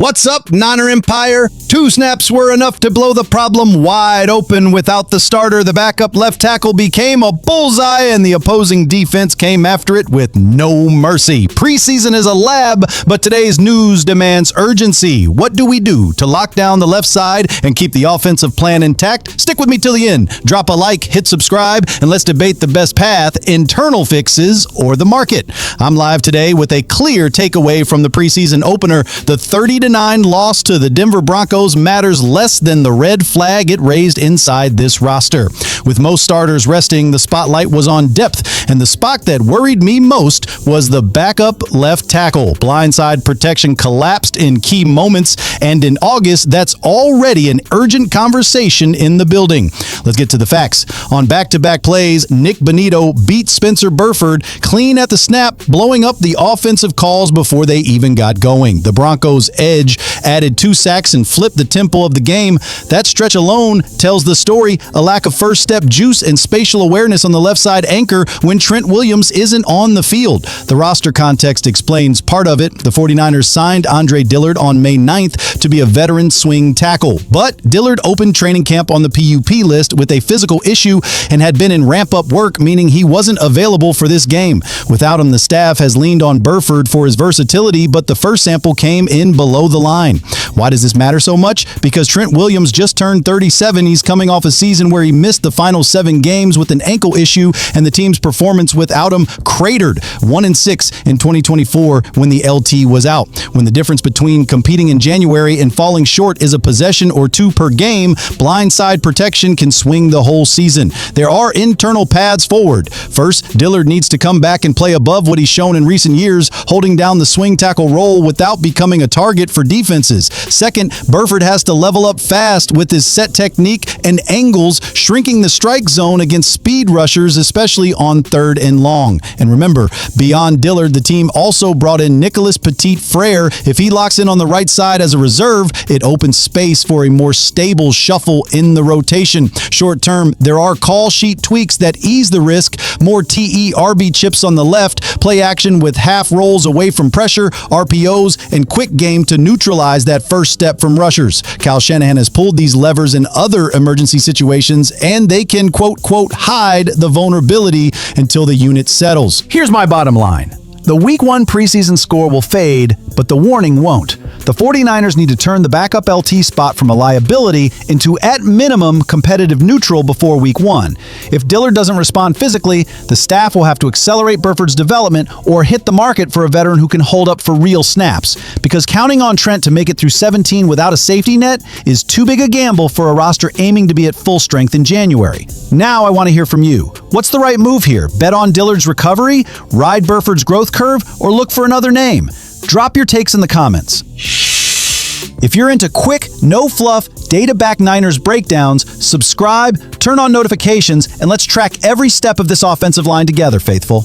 What's up, Niner Empire? 2 snaps were enough to blow the problem wide open. Without the starter, the backup left tackle became a bullseye, and the opposing defense came after it with no mercy. Preseason is a lab, but today's news demands urgency. What do we do to lock down the left side and keep the offensive plan intact? Stick with me till the end. Drop a like, hit subscribe, and let's debate the best path, internal fixes or the market. I'm live today with a clear takeaway from the preseason opener. The 30-9 loss to the Denver Broncos matters less than the red flag it raised inside this roster. With most starters resting, the spotlight was on depth, and the spot that worried me most was the backup left tackle. Blindside protection collapsed in key moments, and in August, that's already an urgent conversation in the building. Let's get to the facts. On back-to-back plays, Nick Bonito beat Spencer Burford clean at the snap, blowing up the offensive calls before they even got going. The Broncos' edge added 2 sacks and flipped the tempo of the game. That stretch alone tells the story. A lack of first-step juice and spatial awareness on the left side anchor when Trent Williams isn't on the field. The roster context explains part of it. The 49ers signed Andre Dillard on May 9th to be a veteran swing tackle. But Dillard opened training camp on the PUP list with a physical issue and had been in ramp-up work, meaning he wasn't available for this game. Without him, the staff has leaned on Burford for his versatility, but the first sample came in below the line. Why does this matter so much? Because Trent Williams just turned 37. He's coming off a season where he missed the final 7 games with an ankle issue, and the team's performance without him cratered. 1-6 in 2024 when the LT was out. When the difference between competing in January and falling short is a possession or 2 per game, blindside protection can swing the whole season. There are internal paths forward. First, Dillard needs to come back and play above what he's shown in recent years, holding down the swing tackle role without becoming a target for defenses. Second, Burford has to level up fast with his set technique and angles, shrinking the strike zone against speed rushers, especially on 3rd and long. And remember, beyond Dillard, the team also brought in Nicholas Petit-Frere. If he locks in on the right side as a reserve, it opens space for a more stable shuffle in the rotation. Short term, there are call sheet tweaks that ease the risk. More TE-RB chips on the left, play action with half rolls away from pressure, RPOs, and quick game to neutralize that first step from rushers. Kyle Shanahan has pulled these levers in other emergency situations, and they can quote hide the vulnerability until the unit settles. Here's my bottom line. The Week 1 preseason score will fade, but the warning won't. The 49ers need to turn the backup LT spot from a liability into, at minimum, competitive neutral before Week 1. If Dillard doesn't respond physically, the staff will have to accelerate Burford's development or hit the market for a veteran who can hold up for real snaps. Because counting on Trent to make it through 17 without a safety net is too big a gamble for a roster aiming to be at full strength in January. Now I want to hear from you. What's the right move here? Bet on Dillard's recovery, ride Burford's growth curve, or look for another name? Drop your takes in the comments. If you're into quick, no-fluff, data-backed Niners breakdowns, subscribe, turn on notifications, and let's track every step of this offensive line together, faithful.